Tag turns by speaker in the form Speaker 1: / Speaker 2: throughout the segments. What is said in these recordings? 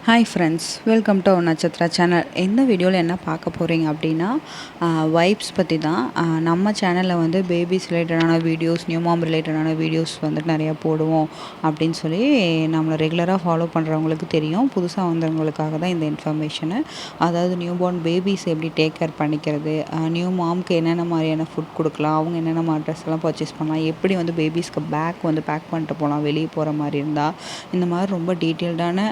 Speaker 1: Hi friends, welcome to Nakshatra channel. இந்த வீடியோவில் என்ன பார்க்க போகிறீங்க அப்படின்னா வைப்ஸ் பற்றி தான். நம்ம சேனலில் வந்து பேபிஸ் ரிலேட்டடான வீடியோஸ், நியூ மாம் ரிலேட்டடான வீடியோஸ் வந்துட்டு நிறையா போடுவோம் அப்படின்னு சொல்லி நம்மளை ரெகுலராக ஃபாலோ பண்ணுறவங்களுக்கு தெரியும். புதுசாக வந்தவங்களுக்காக தான் இந்த இன்ஃபர்மேஷனு. அதாவது நியூ பார்ன் பேபிஸ் எப்படி டேக் கேர் பண்ணிக்கிறது, நியூ மாம்க்கு என்னென்ன மாதிரியான ஃபுட் கொடுக்கலாம், அவங்க என்னென்ன மாதிரி ட்ரெஸ்லாம் பர்ச்சேஸ் பண்ணலாம், எப்படி வந்து பேபிஸ்க்கு பேக் வந்து பேக் பண்ணிட்டு போகலாம் வெளியே போகிற மாதிரி இருந்தால், இந்த மாதிரி ரொம்ப டீட்டெயில்டான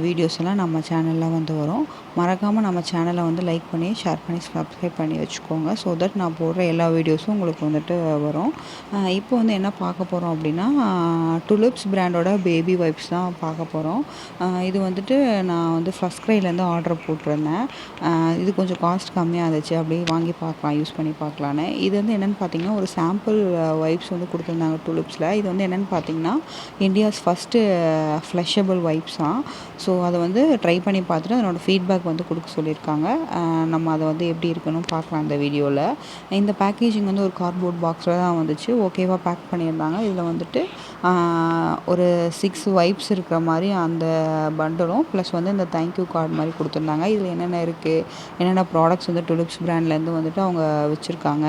Speaker 1: வீடியோஸ் எல்லாம் நம்ம சேனலில் வந்து வரும். மறக்காமல் நம்ம சேனலை வந்து லைக் பண்ணி, ஷேர் பண்ணி, சப்ஸ்கிரைப் பண்ணி வச்சுக்கோங்க. ஸோ தட் நான் போடுற எல்லா வீடியோஸும் உங்களுக்கு வந்துட்டு வரும். இப்போ வந்து என்ன பார்க்க போகிறோம் அப்படின்னா டுலிப்ஸ் பிராண்டோட பேபி வைப்ஸ் தான் பார்க்க போகிறோம். இது வந்துட்டு நான் வந்து ஃபர்ஸ்ட் க்ரைலேருந்து ஆர்டர் போட்டிருந்தேன். இது கொஞ்சம் காஸ்ட் கம்மியாக இருந்துச்சு, அப்படியே வாங்கி பார்க்கலாம், யூஸ் பண்ணி பார்க்கலான்னு. இது வந்து என்னென்னு பார்த்தீங்கன்னா ஒரு சாம்பிள் வைப்ஸ் வந்து கொடுத்துருந்தாங்க டுலிப்ஸில். இது வந்து என்னென்னு பார்த்தீங்கன்னா இந்தியாஸ் ஃபஸ்ட்டு ஃப்ளஷபிள் வைப்ஸ் தான். ஸோ அதை வந்து ட்ரை பண்ணி பார்த்துட்டு அதனோட ஃபீட்பேக் வந்து கொடுக்க சொல்லியிருக்காங்க. நம்ம அதை வந்து எப்படி இருக்குன்னு பார்க்கலாம் இந்த வீடியோவில். இந்த பேக்கேஜிங் வந்து ஒரு கார்ட்போர்ட் பாக்ஸில் தான் வந்துச்சு. ஓகேவாக பேக் பண்ணியிருந்தாங்க. இதில் வந்துட்டு ஒரு 6 வைப்ஸ் இருக்கிற மாதிரி அந்த பண்டலும் ப்ளஸ் வந்து இந்த தேங்க்யூ கார்டு மாதிரி கொடுத்துருந்தாங்க. இதில் என்னென்ன இருக்குது, என்னென்ன ப்ராடக்ட்ஸ் வந்து டுலிப்ஸ் பிராண்ட்லேருந்து வந்துட்டு அவங்க வச்சுருக்காங்க,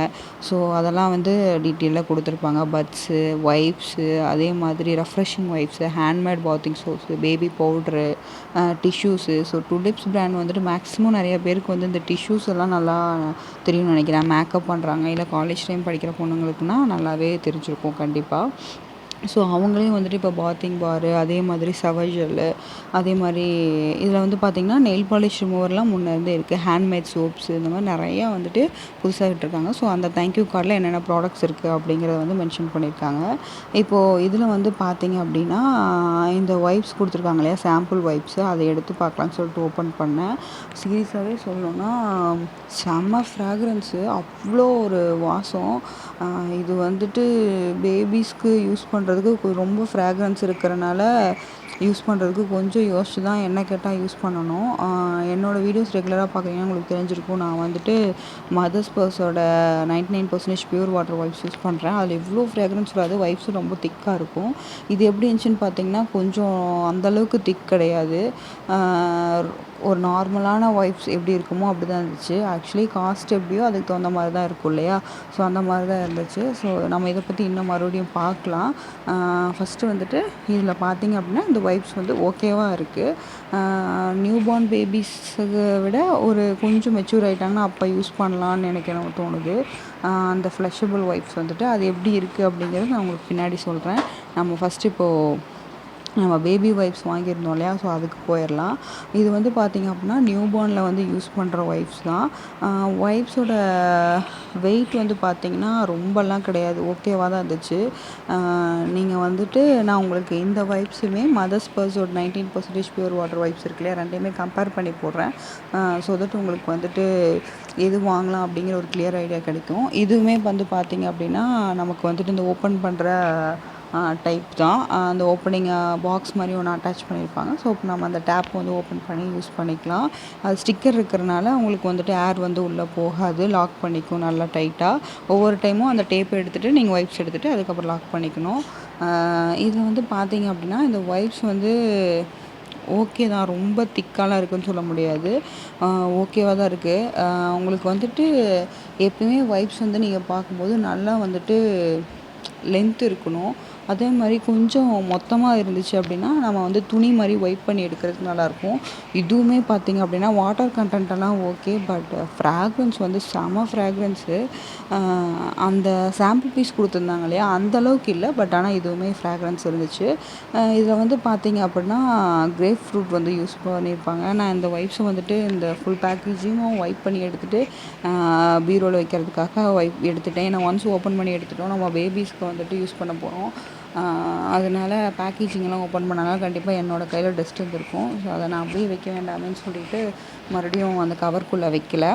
Speaker 1: ஸோ அதெல்லாம் வந்து டீட்டெயிலாக கொடுத்துருப்பாங்க. பட்ஸு, வைப்ஸு, அதே மாதிரி refreshing vibes, handmade bathing soaps, baby powder, tissues. So tulips brand வந்துட்டு மேக்ஸிமம் நிறைய பேருக்கு வந்து இந்த டிஷ்யூஸ் எல்லாம் நல்லா தெரியும்னு நினைக்கிறேன். மேக்கப் பண்ணுறாங்க இல்லை காலேஜ் டைம் படிக்கிற பொண்ணுங்களுக்குனா நல்லாவே தெரிஞ்சிருக்கும் கண்டிப்பாக. ஸோ அவங்களையும் வந்துட்டு இப்போ பாத்திங் பாரு, அதே மாதிரி ஷவர் ஜெல்லு, அதே மாதிரி இதில் வந்து பார்த்திங்கன்னா நெயில் பாலிஷ் ரிமூவர்லாம் முன்னேருந்தே இருக்குது. ஹேண்ட்மேட் சோப்ஸு, இந்த மாதிரி நிறையா வந்துட்டு புதுசாக விட்டுருக்காங்க. ஸோ அந்த தேங்க்யூ கார்டில் என்னென்ன ப்ராடக்ட்ஸ் இருக்குது அப்படிங்கிறத வந்து மென்ஷன் பண்ணியிருக்காங்க. இப்போது இதில் வந்து பார்த்திங்க அப்படின்னா இந்த வைப்ஸ் கொடுத்துருக்காங்க இல்லையா, சாம்பிள் வைப்ஸு, அதை எடுத்து பார்க்கலான்னு சொல்லிட்டு ஓப்பன் பண்ணேன். சீரியஸாகவே சொல்லணுன்னா செம்ம ஃப்ராக்ரன்ஸு, அவ்வளோ ஒரு வாசம். இது வந்துட்டு பேபிஸ்க்கு யூஸ் பண்ணுறதுக்கு ரொம்ப ஃப்ராக்ரன்ஸ் இருக்கிறனால யூஸ் பண்ணுறதுக்கு கொஞ்சம் யோசிச்சு தான் என்ன கேட்டால் யூஸ் பண்ணணும். என்னோடய வீடியோஸ் ரெகுலராக பார்க்குறீங்கன்னா உங்களுக்கு தெரிஞ்சிருக்கும். நான் வந்துட்டு மதர்ஸ் பர்ஸோட 99% பியூர் வாட்டர் வைப்ஸ் யூஸ் பண்ணுறேன். அதில் இவ்வளோ ஃப்ராக்ரன்ஸ் வராது, வைப்ஸும் ரொம்ப திக்காக இருக்கும். இது எப்படி இருந்துச்சுன்னு பார்த்தீங்கன்னா கொஞ்சம் அந்தளவுக்கு திக் கிடையாது. ஒரு நார்மலான வைப்ஸ் எப்படி இருக்குமோ அப்படி தான் இருந்துச்சு. ஆக்சுவலி காஸ்ட் எப்படியோ அதுக்கு தகுந்த மாதிரி தான் இருக்கும் இல்லையா, ஸோ அந்த மாதிரி தான் இருந்துச்சு. ஸோ நம்ம இதை பற்றி இன்னும் மறுபடியும் பார்க்கலாம். ஃபஸ்ட்டு வந்துட்டு இதில் பார்த்திங்க அப்படின்னா இந்த வைப்ஸ் வந்து ஓகேவாக இருக்குது. நியூ பார்ன் பேபிஸை விட ஒரு கொஞ்சம் மெச்சூர் ஆகிட்டாங்கன்னா அப்போ யூஸ் பண்ணலான்னு எனக்கு தோணுது. அந்த ஃப்ளஷபிள் வைப்ஸ் வந்துட்டு அது எப்படி இருக்குது அப்படிங்கிறது நான் உங்களுக்கு பின்னாடி சொல்கிறேன். நம்ம ஃபஸ்ட்டு இப்போது நம்ம பேபி வைப்ஸ் வாங்கியிருந்தோம் இல்லையா, ஸோ அதுக்கு போயிடலாம். இது வந்து பார்த்திங்க அப்படின்னா நியூ பார்னில் வந்து யூஸ் பண்ணுற வைப்ஸ் தான். வைப்ஸோட வெயிட் வந்து பார்த்திங்கன்னா ரொம்பலாம் கிடையாது, ஓகேவாக தான் இருந்துச்சு. நீங்கள் வந்துட்டு நான் உங்களுக்கு இந்த வைப்ஸுமே மதர்ஸ் பர்ஸோட 19% பியூர் வாட்டர் வைப்ஸ் இருக்கு இல்லையா, ரெண்டையுமே கம்பேர் பண்ணி போடுறேன். ஸோ தட் உங்களுக்கு வந்துட்டு எது வாங்கலாம் அப்படிங்கிற ஒரு கிளியர் ஐடியா கிடைக்கும். இதுவுமே வந்து பார்த்திங்க அப்படின்னா நமக்கு வந்துட்டு இந்த ஓப்பன் பண்ணுற டைப் தான். அந்த ஓப்பனிங் பாக்ஸ் மாதிரி ஒன்று அட்டாச் பண்ணியிருப்பாங்க. ஸோ இப்போ நம்ம அந்த டேப் வந்து ஓப்பன் பண்ணி யூஸ் பண்ணிக்கலாம். அது ஸ்டிக்கர் இருக்கிறனால உங்களுக்கு வந்துட்டு ஏர் வந்து உள்ளே போகாது, லாக் பண்ணிக்கும் நல்லா டைட்டாக. ஒவ்வொரு டைமும் அந்த டேப்பை எடுத்துகிட்டு நீங்கள் வைப்ஸ் எடுத்துகிட்டு அதுக்கப்புறம் லாக் பண்ணிக்கணும். இதில் வந்து பார்த்திங்க அப்படின்னா இந்த வைப்ஸ் வந்து ஓகே தான், ரொம்ப திக்காலாம் இருக்குதுன்னு சொல்ல முடியாது, ஓகேவாக தான் இருக்குது. உங்களுக்கு வந்துட்டு எப்பயுமே வைப்ஸ் வந்து நீங்கள் பார்க்கும்போது நல்லா வந்துட்டு லென்த் இருக்கணும். அதே மாதிரி கொஞ்சம் மொத்தமாக இருந்துச்சு அப்படின்னா நம்ம வந்து துணி மாதிரி வைப் பண்ணி எடுக்கிறதுக்கு நல்லாயிருக்கும். இதுவுமே பார்த்திங்க அப்படின்னா வாட்டர் கண்டென்ட்டெல்லாம் ஓகே, பட் ஃப்ராக்ரன்ஸ் வந்து செம ஃப்ராக்ரன்ஸு. அந்த சாம்பிள் பீஸ் கொடுத்துருந்தாங்க இல்லையா, அந்தளவுக்கு இல்லை, பட் ஆனால் இதுவுமே ஃப்ராக்ரன்ஸ் இருந்துச்சு. இதில் வந்து பார்த்திங்க அப்படின்னா கிரேப் ஃப்ரூட் வந்து யூஸ் பண்ணியிருப்பாங்க. நான் இந்த வைப்ஸை வந்துட்டு இந்த ஃபுல் பேக்கேஜிங்கும் வைப் பண்ணி எடுத்துகிட்டு பீரோவில் வைக்கிறதுக்காக வைப் எடுத்துட்டேன். ஏன்னா ஒன்ஸ் ஓப்பன் பண்ணி எடுத்துட்டோம், நம்ம பேபிஸ்க்கு வந்துட்டு யூஸ் பண்ண போகிறோம். அதனால் பேக்கேஜிங்கெல்லாம் ஓப்பன் பண்ணாலும் கண்டிப்பாக என்னோடய கையில் டஸ்ட் இருந்திருக்கும். ஸோ அதை நான் அப்படியே வைக்க வேண்டாமேன்னு சொல்லிட்டு மறுபடியும் அந்த கவருக்குள்ளே வைக்கல.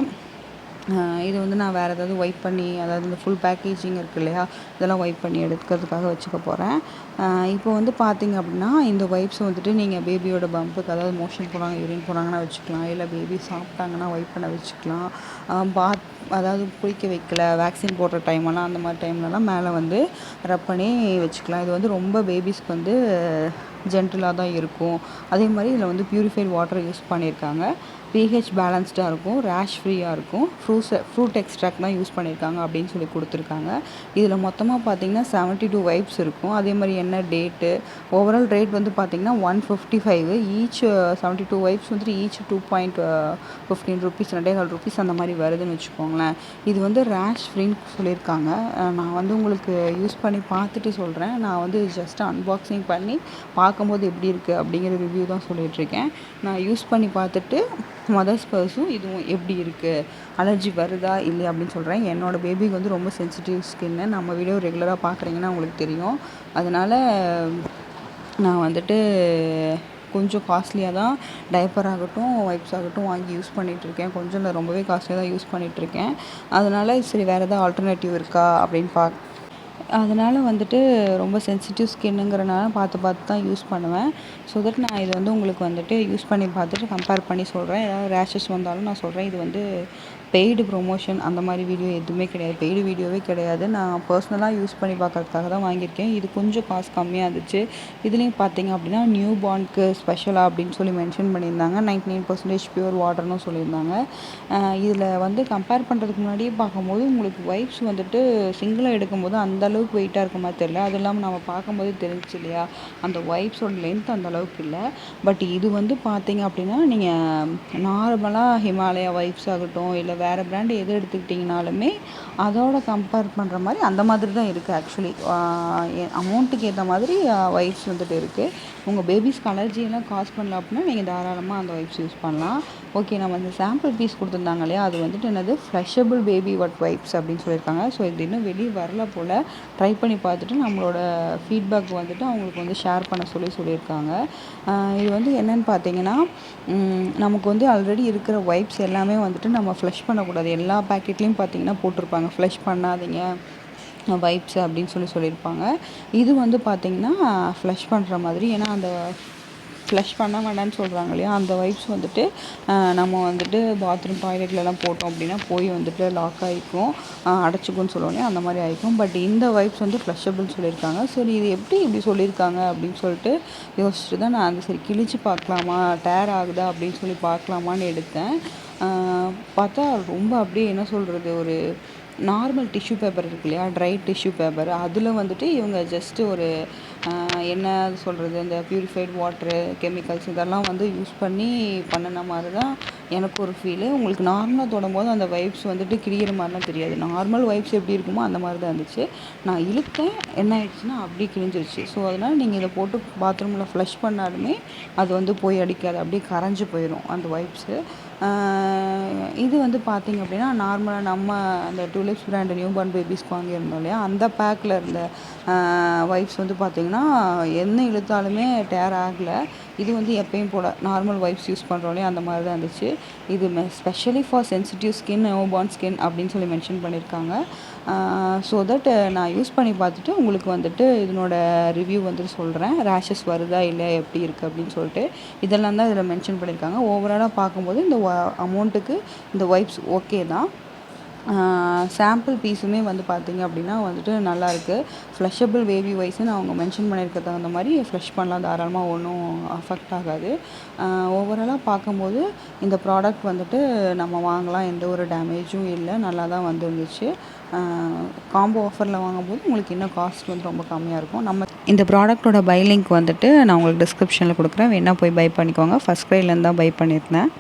Speaker 1: இது வந்து நான் வேறு ஏதாவது வைப் பண்ணி, அதாவது இந்த ஃபுல் பேக்கேஜிங் இருக்குது இல்லையா, இதெல்லாம் வைப் பண்ணி எடுக்கிறதுக்காக வச்சுக்க போகிறேன். இப்போ வந்து பார்த்திங்க அப்படின்னா இந்த வைப்ஸ் வந்துட்டு நீங்கள் பேபியோட பம்புக்கு, அதாவது மோஷன் போகிறாங்க, யூரின் போகிறாங்கன்னா வச்சுக்கலாம், இல்லை பேபி சாப்பிட்டாங்கன்னா வைப் பண்ண வச்சுக்கலாம். அதாவது குளிக்க வைக்கல, வேக்சின் போடுற டைமெல்லாம் அந்த மாதிரி டைம்லலாம் மேலே வந்து ரப் பண்ணி வச்சுக்கலாம். இது வந்து ரொம்ப பேபிஸ்க்கு வந்து ஜென்டிலாக தான் இருக்கும். அதே மாதிரி இதில் வந்து பியூரிஃபைட் வாட்டர் யூஸ் பண்ணியிருக்காங்க. pH பேலன்ஸ்டாக இருக்கும், ரேஷ் ஃப்ரீயாக இருக்கும், ஃப்ரூட் எக்ஸ்ட்ராக்ட் தான் யூஸ் பண்ணியிருக்காங்க அப்படின்னு சொல்லி கொடுத்துருக்காங்க. இதில் மொத்தமாக பார்த்தீங்கன்னா 72 வைப்ஸ் இருக்கும். அதே மாதிரி என்ன டேட்டு, ஓவரால் ரேட் வந்து பார்த்தீங்கன்னா 155. ஈச் 72 வைப்ஸ் வந்துட்டு ஈச் 2.15 ருபீஸ், 2.5 ருபீஸ் அந்த மாதிரி வருதுன்னு வச்சுக்கோங்களேன். இது வந்து ரேஷ் ஃப்ரீன்னு சொல்லியிருக்காங்க. நான் வந்து உங்களுக்கு யூஸ் பண்ணி பார்த்துட்டு சொல்கிறேன். நான் வந்து ஜஸ்ட் அன்பாக்சிங் பண்ணி பார்க்கும்போது எப்படி இருக்குது அப்படிங்கிற ரிவ்யூ தான் சொல்லிகிட்ருக்கேன். நான் யூஸ் பண்ணி பார்த்துட்டு மதர்ஸ் பர்ஸும் இதுவும் எப்படி இருக்குது, அலர்ஜி வருதா இல்லையா அப்படின்னு சொல்கிறேன். என்னோடய பேபிக்கு வந்து ரொம்ப சென்சிட்டிவ் ஸ்கின்னு. நம்ம வீடியோ ரெகுலராக பார்க்குறீங்கன்னா உங்களுக்கு தெரியும். அதனால் நான் வந்துட்டு கொஞ்சம் காஸ்ட்லியாக தான் டைப்பர் ஆகட்டும், வைப்ஸ் ஆகட்டும் வாங்கி யூஸ் பண்ணிகிட்ருக்கேன். கொஞ்சம் இல்லை, ரொம்பவே காஸ்ட்லியாக தான் யூஸ் பண்ணிகிட்ருக்கேன். அதனால் சரி வேறு எதாவது ஆல்டர்னேட்டிவ் இருக்கா அப்படின்னு அதனால் வந்துட்டு ரொம்ப சென்சிட்டிவ் ஸ்கின்னுங்கிறனால பார்த்து தான் யூஸ் பண்ணுவேன். ஸோ தட் நான் இது வந்து உங்களுக்கு வந்துட்டு யூஸ் பண்ணி பார்த்துட்டு கம்பேர் பண்ணி சொல்கிறேன். ஏதாவது ரேஷஸ் வந்தாலும் நான் சொல்கிறேன். இது வந்து பெய்டு ப்ரொமோஷன் அந்த மாதிரி வீடியோ எதுவுமே கிடையாது, பெய்டு வீடியோவே கிடையாது. நான் பர்சனலாக யூஸ் பண்ணி பார்க்கறதுக்காக தான் வாங்கியிருக்கேன். இது கொஞ்சம் காசு கம்மியாக இருந்துச்சு. இதுலேயும் பார்த்தீங்க அப்படின்னா நியூ பார்னுக்கு ஸ்பெஷலாக அப்படின்னு சொல்லி மென்ஷன் பண்ணியிருந்தாங்க. 99% பியூர் வாட்டர்னு சொல்லியிருந்தாங்க. இதில் வந்து கம்பேர் பண்ணுறதுக்கு முன்னாடியே பார்க்கும்போது உங்களுக்கு வைப்ஸ் வந்துட்டு சிங்கிளாக எடுக்கும்போது அந்தளவுக்கு வெயிட்டாக இருக்க மாதிரி தெரியல. அது இல்லாமல் நம்ம பார்க்கும்போது தெரிஞ்சிச்சு இல்லையா, அந்த வைப்ஸோட லென்த் அந்த அளவுக்கு இல்லை. பட் இது வந்து பார்த்தீங்க அப்படின்னா நீங்கள் நார்மலாக ஹிமாலயா வைப்ஸ் ஆகட்டும் இல்லை வேறு பிராண்டு எது எடுத்துக்கிட்டிங்கனாலுமே அதோட கம்பேர் பண்ணுற மாதிரி அந்த மாதிரி தான் இருக்குது. ஆக்சுவலி அமௌண்ட்டுக்கு ஏற்ற மாதிரி வைப்ஸ் வந்துட்டு இருக்குது. உங்கள் பேபிஸ்க்கு அலர்ஜியெல்லாம் காஸ் பண்ணல அப்படின்னா நீங்கள் தாராளமாக அந்த வைப்ஸ் யூஸ் பண்ணலாம். ஓகே, நம்ம இந்த சாம்பிள் பீஸ் கொடுத்துருந்தாங்க இல்லையா, அது வந்துட்டு என்னது ஃப்ளஷபிள் பேபி வைப்ஸ் அப்படின்னு சொல்லியிருக்காங்க. ஸோ இது இன்னும் வெளியே வரல போல். ட்ரை பண்ணி பார்த்துட்டு நம்மளோட ஃபீட்பேக் வந்துட்டு அவங்களுக்கு வந்து ஷேர் பண்ண சொல்லியிருக்காங்க. இது வந்து என்னென்னு பார்த்தீங்கன்னா, நமக்கு வந்து ஆல்ரெடி இருக்கிற வைப்ஸ் எல்லாமே வந்துட்டு நம்ம ஃப்ளஷ் பண்ணக்கூடாது. எல்லா பேக்கெட்லேயும் பார்த்தீங்கன்னா போட்டிருப்பாங்க ஃப்ளஷ் பண்ணாதீங்க வைப்ஸ் அப்படின்னு சொல்லியிருப்பாங்க. இது வந்து பார்த்திங்கன்னா ஃப்ளஷ் பண்ணுற மாதிரி. ஏன்னா அந்த ஃப்ளஷ் பண்ண வேண்டாம்னு சொல்கிறாங்க இல்லையா, அந்த வைப்ஸ் வந்துட்டு நம்ம வந்துட்டு பாத்ரூம் டாய்லெட்லலாம் போட்டோம் அப்படின்னா போய் வந்துட்டு லாக் ஆகிக்கும், அடைச்சிக்கும்னு சொல்லுவோம், அந்த மாதிரி ஆகிக்கும். பட் இந்த வைப்ஸ் வந்து ஃப்ளஷபிள்னு சொல்லியிருக்காங்க. சரி இது எப்படி இப்படி சொல்லியிருக்காங்க அப்படின்னு சொல்லிட்டு யோசிச்சுட்டு தான் நான் அந்த சரி கிழிச்சு பார்க்கலாமா, டேர் ஆகுதா அப்படின்னு சொல்லி பார்க்கலாமான்னு எடுத்தேன். பார்த்தா ரொம்ப அப்படியே என்ன சொல்கிறது, ஒரு நார்மல் டிஷ்யூ பேப்பர் இருக்கு இல்லையா, ட்ரை டிஷ்யூ பேப்பர், அதில் வந்துட்டு இவங்க ஜஸ்ட்டு ஒரு என்ன சொல்கிறது, இந்த பியூரிஃபைட் வாட்ரு கெமிக்கல்ஸ் இதெல்லாம் வந்து யூஸ் பண்ணி பண்ணின மாதிரி தான் எனக்கு ஒரு ஃபீலு. உங்களுக்கு நார்மலாக தொடும்போது அந்த வைப்ஸ் வந்துட்டு கிழியிற மாதிரிலாம் தெரியாது. நார்மல் வைப்ஸ் எப்படி இருக்குமோ அந்த மாதிரி தான் இருந்துச்சு. நான் இழுத்தேன், என்ன ஆயிடுச்சுன்னா அப்படியே கிழிஞ்சிருச்சு. ஸோ அதனால் நீங்கள் இதை போட்டு பாத்ரூமில் ஃப்ளஷ் பண்ணாலுமே அது வந்து போய் அடிக்காது, அப்படியே கரைஞ்சி போயிடும் அந்த வைப்ஸு. இது வந்து பார்த்திங்க அப்படின்னா நார்மலாக நம்ம அந்த டூலிப்ஸ் பிராண்டு நியூ பார்ன் பேபிஸ்க்கு வாங்கியிருந்தோம் இல்லையா, அந்த பேக்கில் இருந்த வைப்ஸ் வந்து பார்த்திங்கன்னா என்ன இழுத்தாலுமே டேர் ஆகலை. இது வந்து எப்பயும் போல் நார்மல் வைப்ஸ் யூஸ் பண்ணுறோம் இல்லையா, அந்த மாதிரி தான் இருந்துச்சு. இது specially for sensitive skin, new born skin அப்படின்னு சொல்லி மென்ஷன் பண்ணியிருக்காங்க. ஸோ தட் நான் யூஸ் பண்ணி பார்த்துட்டு உங்களுக்கு வந்துட்டு இதனோட ரிவ்யூ வந்துட்டு சொல்கிறேன். ரேஷஸ் வருதா இல்லை எப்படி இருக்குது அப்படின்னு சொல்லிட்டு. இதெல்லாம் தான் இதில் மென்ஷன் பண்ணியிருக்காங்க. ஓவராலாக பார்க்கும்போது இந்த அமௌண்ட்டுக்கு இந்த வைப்ஸ் ஓகே தான். சாம்பிள் பீஸுமே வந்து பார்த்திங்க அப்படின்னா வந்துட்டு நல்லாயிருக்கு. ஃப்ளஷபிள் பேபி வைஸ்ன்னு அவங்க மென்ஷன் பண்ணியிருக்க தகுந்த மாதிரி ஃப்ளஷ் பண்ணலாம் தாராளமாக, ஒன்றும் அஃபெக்ட் ஆகாது. ஓவராலாக பார்க்கும்போது இந்த ப்ராடக்ட் வந்துட்டு நம்ம வாங்கலாம், எந்த ஒரு டேமேஜும் இல்லை, நல்லா தான் வந்துருந்துச்சு. காம்போ ஆஃபரில் வாங்கும்போது உங்களுக்கு இன்னும் காஸ்ட் வந்து ரொம்ப கம்மியாக இருக்கும். நம்ம இந்த ப்ராடக்ட்டோட பை லிங்க் வந்துட்டு நான் உங்களுக்கு டிஸ்கிரிப்ஷனில் கொடுக்குறேன், வேணால் போய் பை பண்ணிக்கோங்க. ஃபஸ்ட் க்ரைலேருந்து தான் பை பண்ணியிருந்தேன்.